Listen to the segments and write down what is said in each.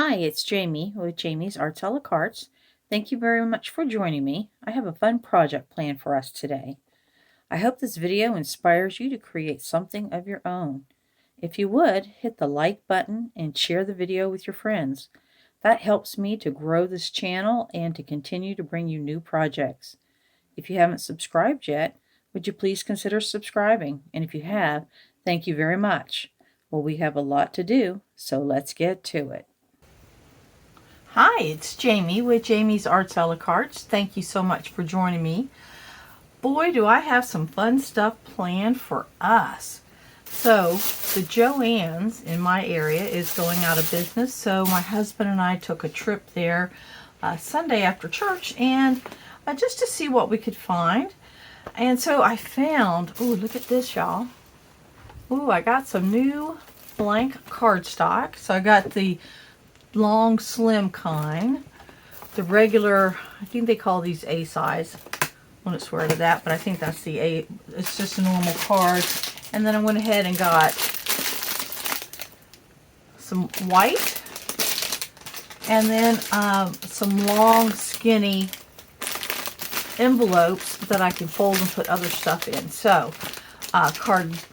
Hi, it's Jamie with Jamie's Arts a la Cartes. Thank you very much for joining me. I have a fun project planned for us today. I hope this video inspires you to create something of your own. If you would, hit the like button and share the video with your friends. That helps me to grow this channel and to continue to bring you new projects. If you haven't subscribed yet, would you please consider subscribing? And if you have, thank you very much. Well, we have a lot to do, so let's get to it. Hi, it's Jamie with Jamie's Arts a la Cartes. Thank you so much for joining me. Boy, do I have some fun stuff planned for us. So, the Joann's in my area is going out of business, so my husband and I took a trip there Sunday after church and just to see what we could find. And so I found, oh, look at this, y'all. Oh, I got some new blank cardstock. So I got the long slim kind, the regular, I think they call these A size. I wouldn't swear to that, but I think that's the A. It's just a normal card. And then I went ahead and got some white and then some long skinny envelopes that I can fold and put other stuff in. So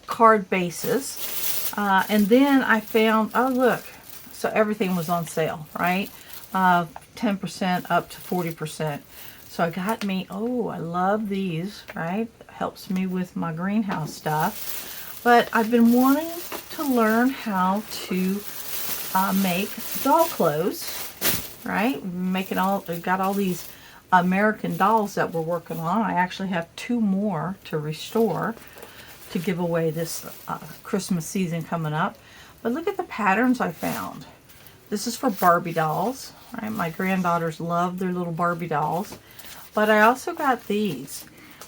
card bases, and then I found, oh look, so everything was on sale, right? 10% up to 40%. So I got me, oh, I love these, right? Helps me with my greenhouse stuff. But I've been wanting to learn how to make doll clothes, right? Making all, I've got all these American dolls that we're working on. I actually have 2 more to restore to give away this Christmas season coming up. But look at the patterns I found. This is for Barbie dolls, right? My granddaughters love their little Barbie dolls. But I also got these.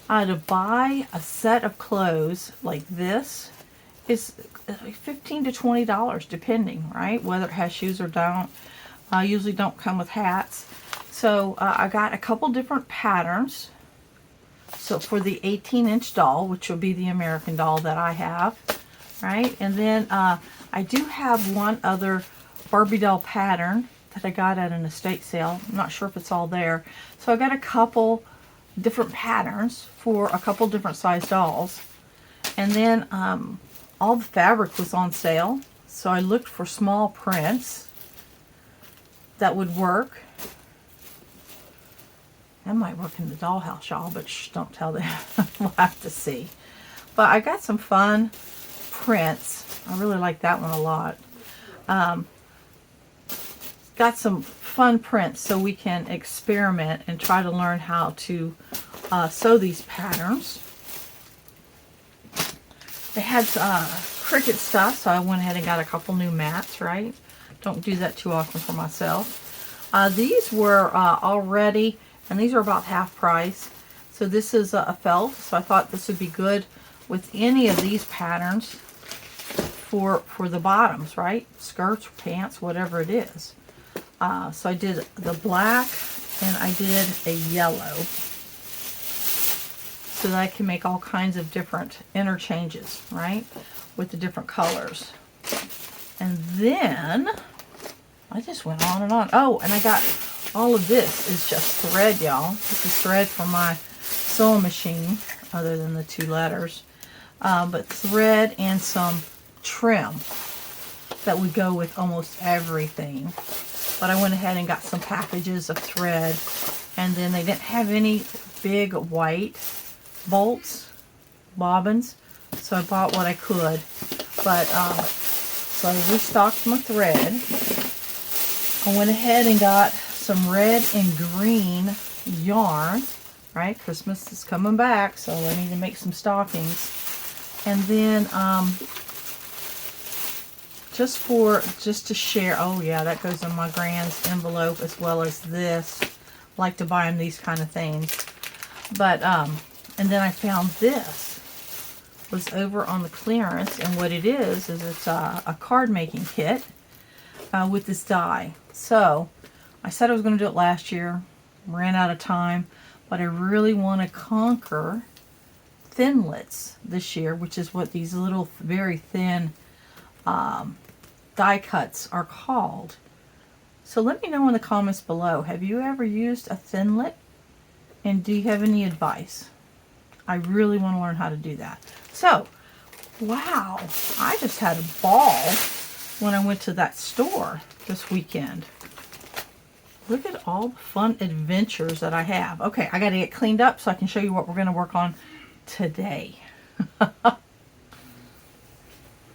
To buy a set of clothes like this is $15 to $20 depending, right? Whether it has shoes or don't. Usually don't come with hats. So I got a couple different patterns. So for the 18-inch doll, which will be the American doll that I have, right? And then I do have one other Barbie doll pattern that I got at an estate sale. I'm not sure if it's all there. So I got a couple different patterns for a couple different size dolls. And then all the fabric was on sale. So I looked for small prints that would work. That might work in the dollhouse, y'all, but shh, don't tell them. We'll have to see. But I got some fun prints. I really like that one a lot. Got some fun prints so we can experiment and try to learn how to sew these patterns. They had Cricut stuff, so I went ahead and got a couple new mats, right? Don't do that too often for myself. These were already, and these are about half price. So this is a felt, so I thought this would be good with any of these patterns for the bottoms, right? Skirts, pants, whatever it is. So I did the black and I did a yellow so that I can make all kinds of different interchanges, right, with the different colors. And then I just went on and on. Oh, and I got all of this is just thread, y'all. This is thread from my sewing machine, other than the 2 letters. But thread and some trim that would go with almost everything. But I went ahead and got some packages of thread, and then they didn't have any big white bolts, bobbins, so I bought what I could. But so I restocked my thread. I went ahead and got some red and green yarn, right? Christmas is coming back, so I need to make some stockings. And then just to share, oh yeah, that goes in my grand's envelope as well as this. I like to buy them these kind of things. But and then I found this was over on the clearance, and what it is it's a card making kit with this die. So I said I was going to do it last year, ran out of time, but I really want to conquer thinlits this year, which is what these little very thin die cuts are called. So let me know in the comments below, have you ever used a Thinlit? And do you have any advice? I really want to learn how to do that. So, wow, I just had a ball when I went to that store this weekend. Look at all the fun adventures that I have. Okay, I got to get cleaned up so I can show you what we're going to work on today. All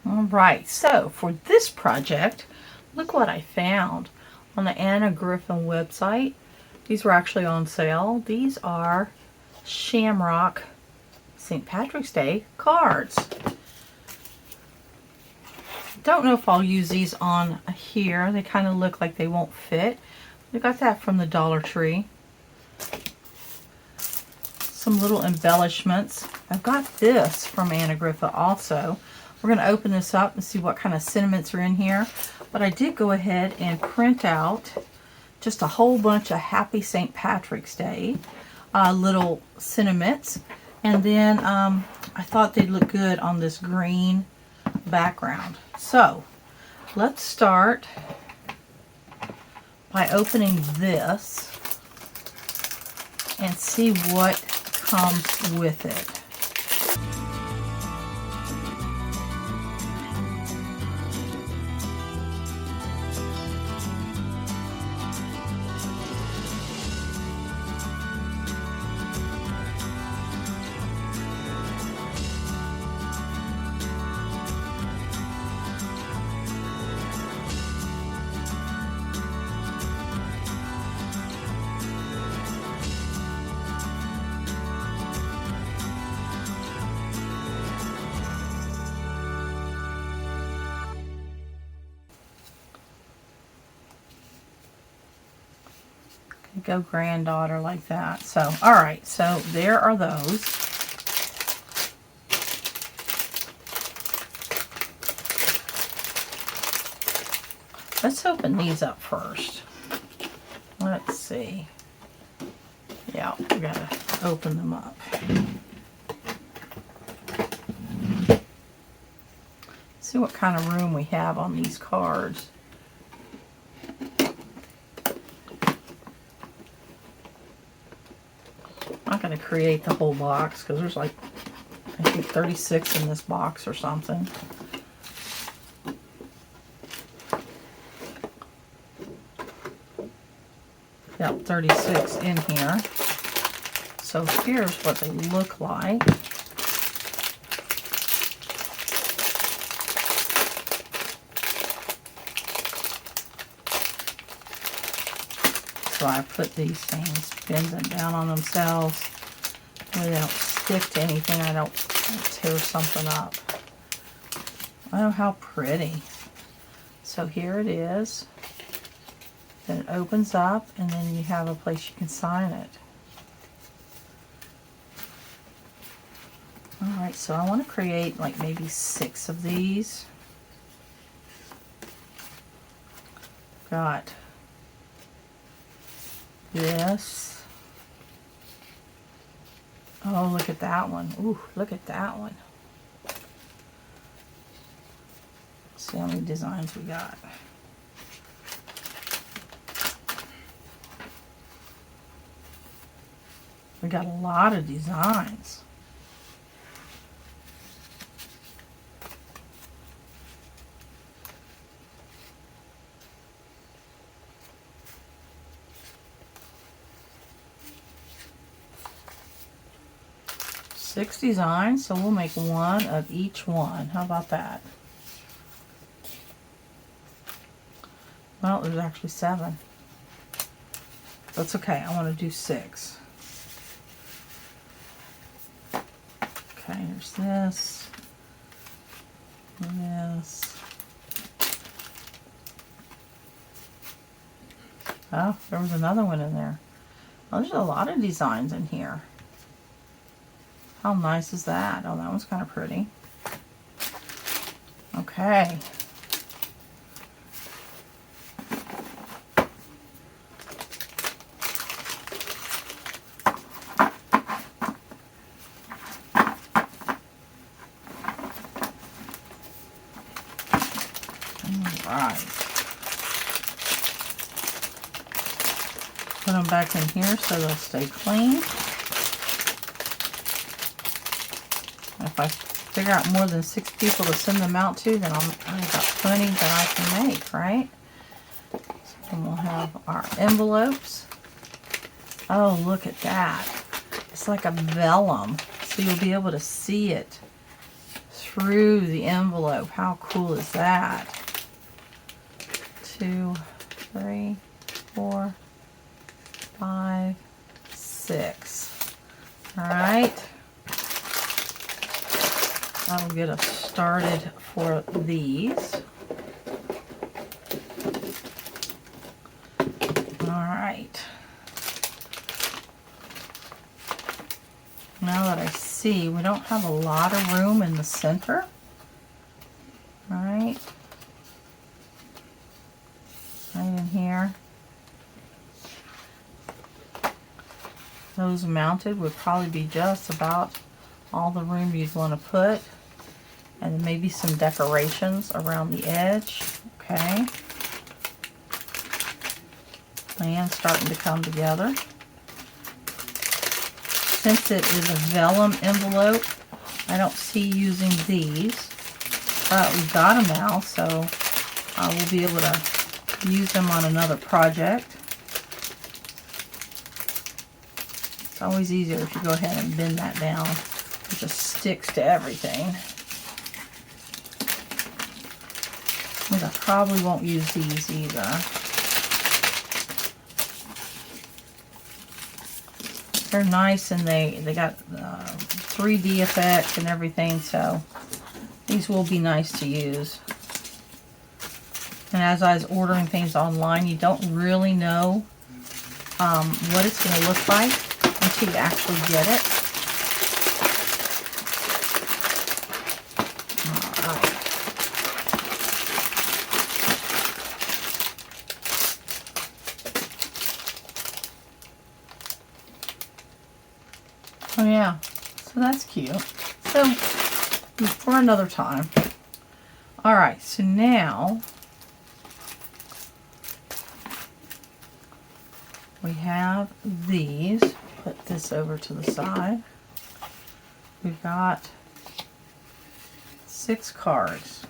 right, so for this project, look what I found on the Anna Griffin website. These were actually on sale. These are Shamrock St. Patrick's Day cards. Don't know if I'll use these on here. They kind of look like they won't fit. I got that from the Dollar Tree. Some little embellishments. I've got this from Anna Griffin also. We're going to open this up and see what kind of sentiments are in here. But I did go ahead and print out just a whole bunch of Happy St. Patrick's Day little sentiments. And then I thought they'd look good on this green background. So let's start by opening this and see what comes with it. Go granddaughter like that. So, all right, so there are those. Let's open these up first. Let's see. Yeah, we gotta open them up. See what kind of room we have on these cards. I'm not going to create the whole box because there's like, I think 36 in this box or something. Yep, 36 in here. So here's what they look like. So I put these things, pin them down on themselves. They don't stick to anything. I don't tear something up. Oh, how pretty. So here it is. Then it opens up, and then you have a place you can sign it. Alright, so I want to create like maybe 6 of these. Got this. Oh, look at that one. Ooh, look at that one. Let's see how many designs we got. We got a lot of designs. Six designs, so we'll make one of each one. How about that? Well, there's actually 7. That's okay. I want to do 6. Okay, here's this. This. Oh, there was another one in there. Oh, there's a lot of designs in here. How nice is that? Oh, that one's kind of pretty. Okay. All right. Put them back in here so they'll stay clean. If I figure out more than 6 people to send them out to, then I've got plenty that I can make, right? So then we'll have our envelopes. Oh, look at that. It's like a vellum, so you'll be able to see it through the envelope. How cool is that? 2, 3, 4, 5, 6. All right. That'll get us started for these. All right. Now that I see we don't have a lot of room in the center. All right. Right in here. Those mounted would probably be just about all the room you'd want to put. And maybe some decorations around the edge. Okay. Plan's starting to come together. Since it is a vellum envelope, I don't see using these. But we've got them now, so we'll be able to use them on another project. It's always easier if you go ahead and bend that down. It just sticks to everything. I probably won't use these either. They're nice and they got 3D effect and everything, so these will be nice to use. And as I was ordering things online, you don't really know what it's going to look like until you actually get it. Oh yeah, so that's cute. So, for another time. Alright, so now we have these. Put this over to the side. We've got 6 cards.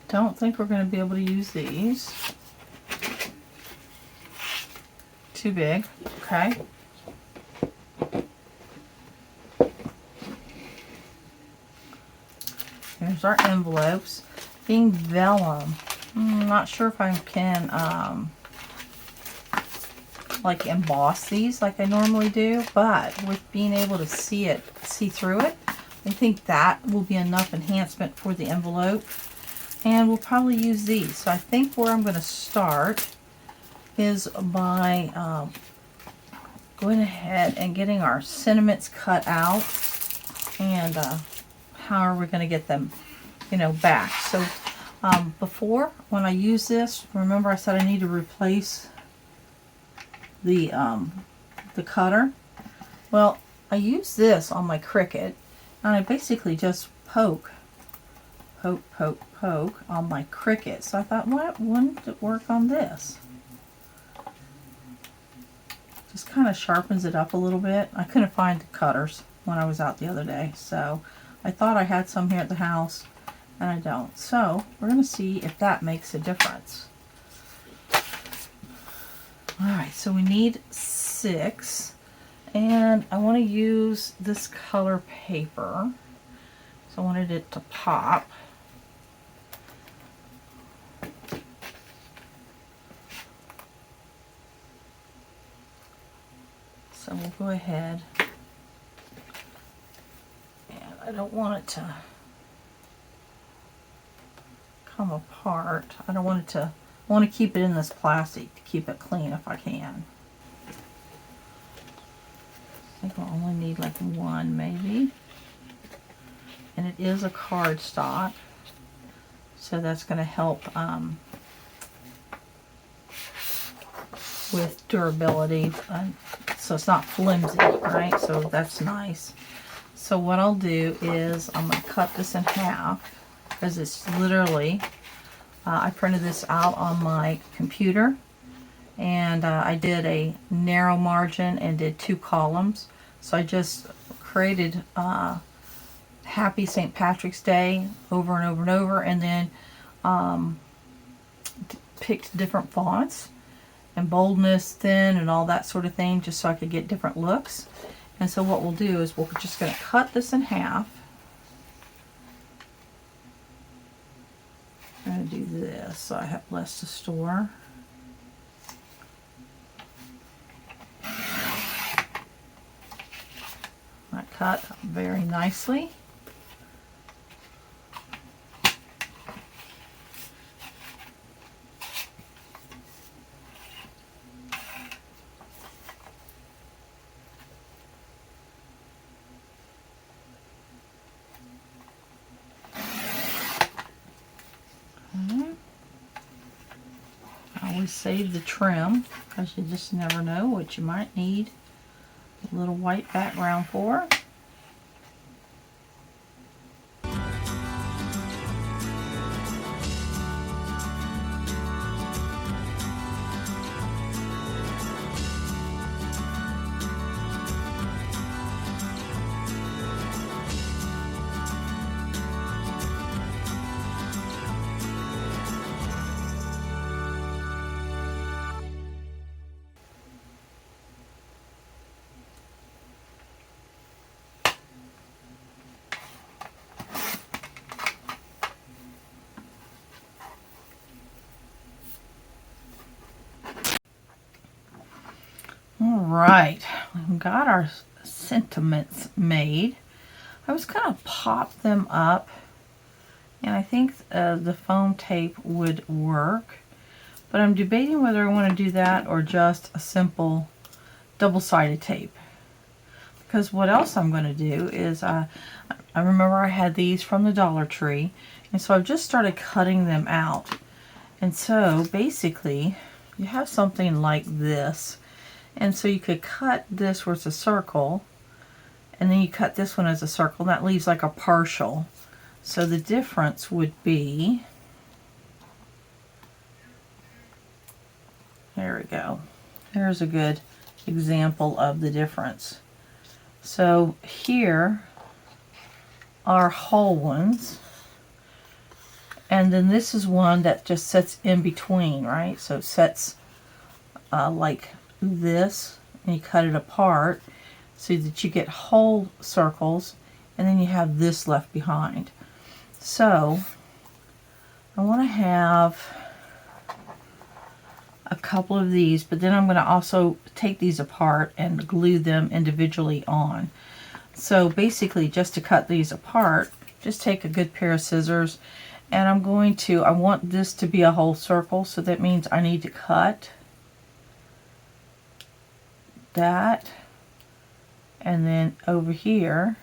Don't think we're going to be able to use these. Too big. Okay. Here's our envelopes. Being vellum, I'm not sure if I can like emboss these like I normally do, but with being able to see through it, I think that will be enough enhancement for the envelope. And we'll probably use these. So I think where I'm going to start is by going ahead and getting our sentiments cut out. And how are we going to get them, back? So before, when I use this, remember I said I need to replace the cutter. Well, I use this on my Cricut, and I basically just poke on my Cricut. So I thought, why wouldn't it work on this? Just kind of sharpens it up a little bit. I couldn't find the cutters when I was out the other day, so I thought I had some here at the house, and I don't. So we're going to see if that makes a difference. Alright, so we need 6, and I want to use this color paper, so I wanted it to pop. So we'll go ahead, and I don't want it to come apart. I don't want it to, I want to keep it in this plastic to keep it clean if I can. I think we'll only need like 1 maybe. And it is a cardstock, so that's going to help with durability. So it's not flimsy, right? So that's nice. So what I'll do is I'm going to cut this in half because it's literally, I printed this out on my computer, and I did a narrow margin and did 2 columns. So I just created Happy St. Patrick's Day over and over and over, and then picked different fonts and boldness, thin, and all that sort of thing, just so I could get different looks. And so what we'll do is we're just going to cut this in half. I'm going to do this so I have less to store. That cut very nicely. Always save the trim because you just never know what you might need a little white background for. Alright, we've got our sentiments made. I was going to pop them up, and I think the foam tape would work, but I'm debating whether I want to do that or just a simple double-sided tape. Because what else I'm going to do is, I remember I had these from the Dollar Tree, and so I've just started cutting them out. And so basically, you have something like this. And so you could cut this where it's a circle, and then you cut this one as a circle, and that leaves like a partial. So the difference would be, there we go. Here's a good example of the difference. So here are whole ones, and then this is one that just sits in between, right? So it sets like this, and you cut it apart so that you get whole circles, and then you have this left behind. So I want to have a couple of these, but then I'm going to also take these apart and glue them individually on. So basically, just to cut these apart, just take a good pair of scissors, and I want this to be a whole circle, so that means I need to cut that, and then over here,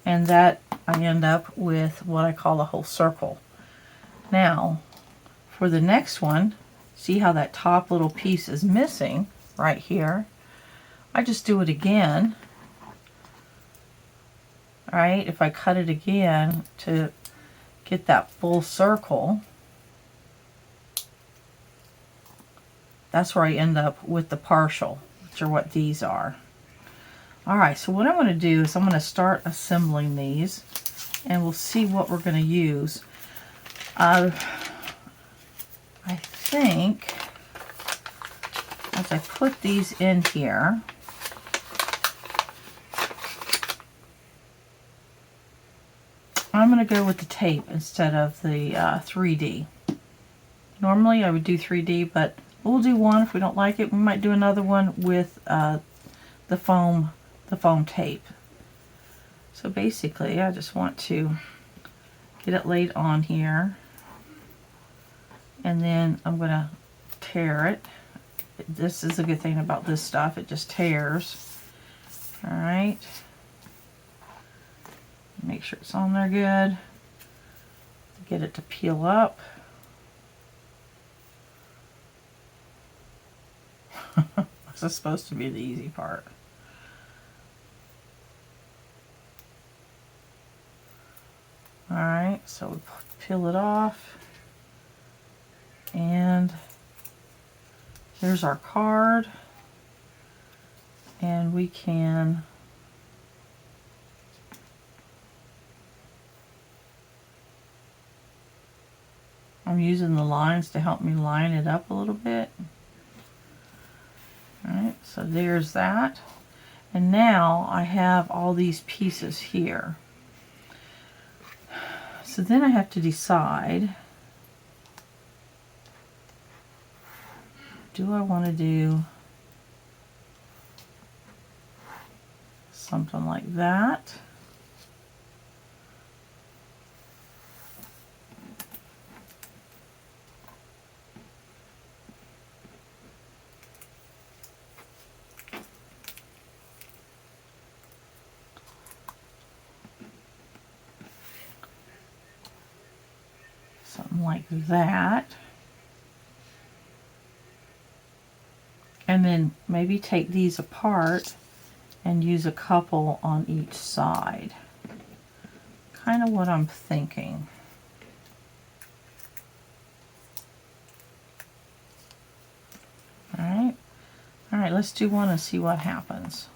and that I end up with what I call a whole circle. Now for the next one, see how that top little piece is missing right here? I just do it again. Alright, if I cut it again to get that full circle, that's where I end up with the partial, which are what these are. Alright, so what I'm going to do is I'm going to start assembling these, and we'll see what we're going to use. I think as I put these in here, I'm going to go with the tape instead of the 3D. Normally I would do 3D, but we'll do one. If we don't like it, we might do another one with the foam tape. So basically, I just want to get it laid on here, and then I'm going to tear it. This is a good thing about this stuff, it just tears. Alright. Make sure it's on there good. Get it to peel up. This is supposed to be the easy part. So we peel it off, and here's our card, and we can I'm using the lines to help me line it up a little bit. Alright, so there's that. And now I have all these pieces here. So then I have to decide, do I want to do something like that? Something like that. And then maybe take these apart and use a couple on each side. Kind of what I'm thinking. Alright. Alright, let's do one and see what happens.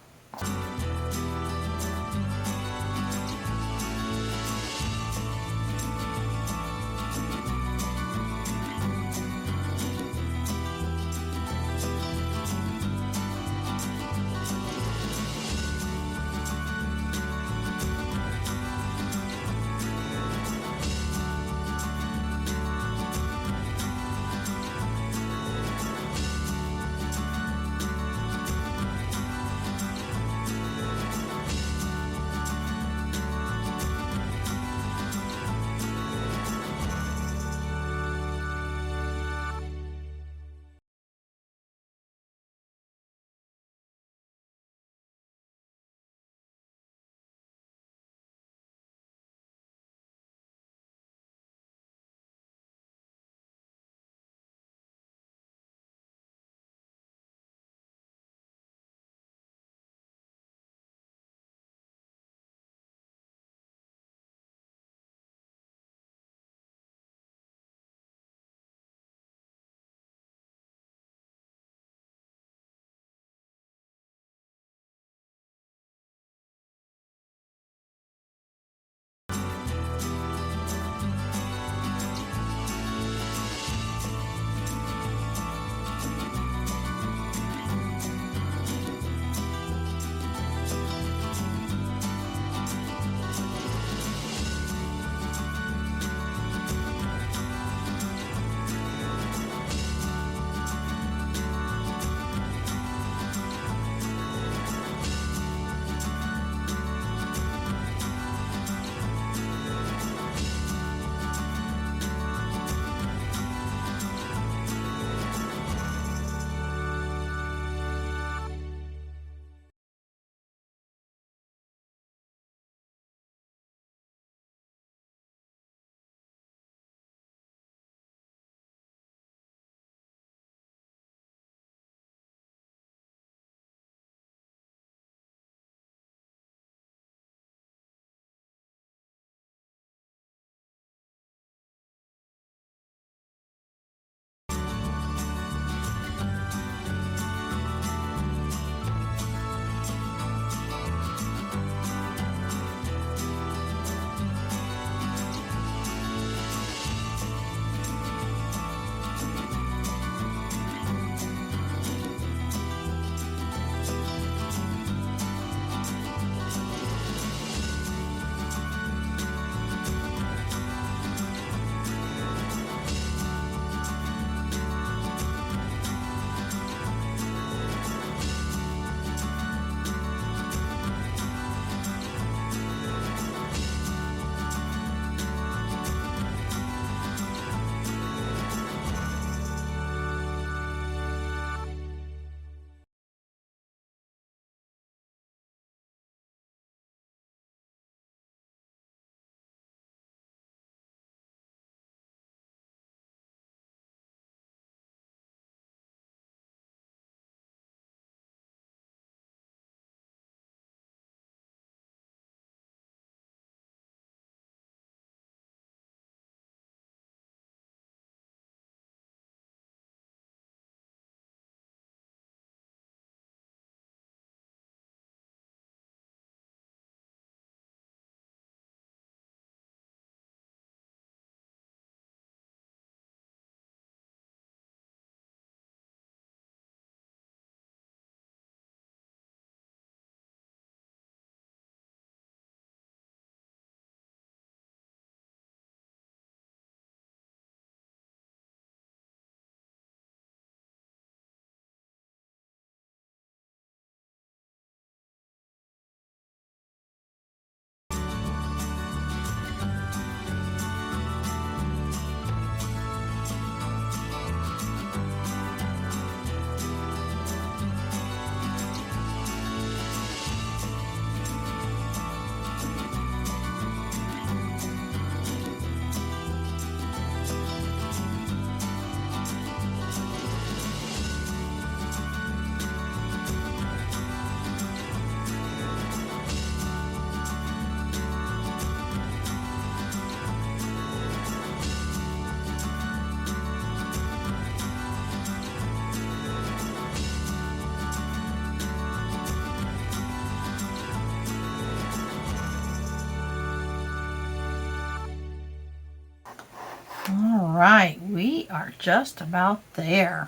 right, we are just about there.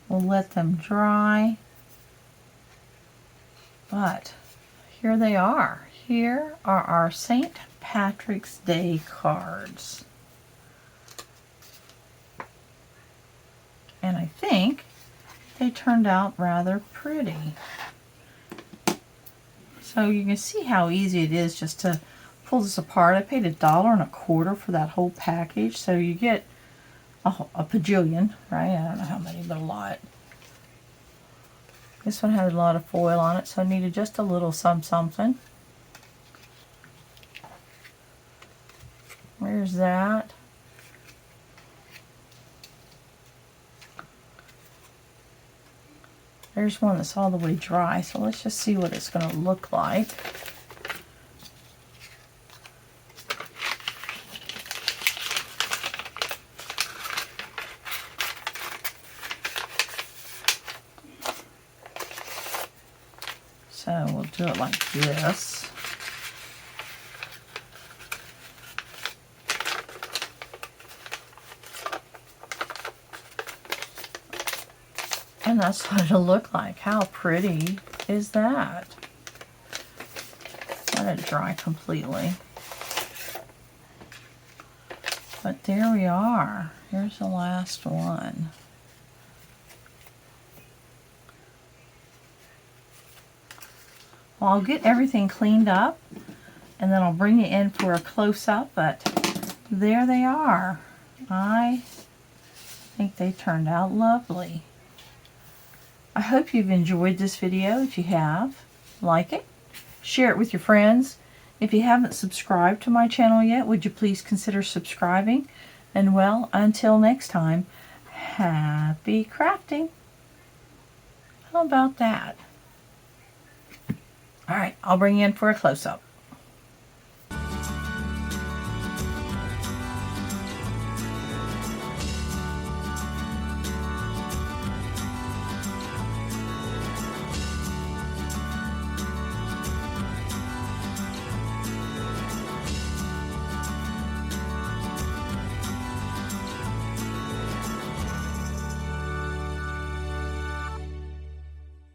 We'll let them dry. But here they are. Here are our St. Patrick's Day cards. And I think they turned out rather pretty. So you can see how easy it is just to pull this apart. I paid $1.25 for that whole package, so you get a bajillion, right? I don't know how many, but a lot. This one had a lot of foil on it, so I needed just a little something. Where's that? There's one that's all the way dry, so let's just see what it's going to look like. So we'll do it like this. And that's what it'll look like. How pretty is that? Let it dry completely. But there we are. Here's the last one. Well, I'll get everything cleaned up and then I'll bring you in for a close-up, but there they are. I think they turned out lovely. I hope you've enjoyed this video. If you have, like it, share it with your friends. If you haven't subscribed to my channel yet, would you please consider subscribing? And well, until next time, happy crafting. How about that? All right, I'll bring you in for a close-up.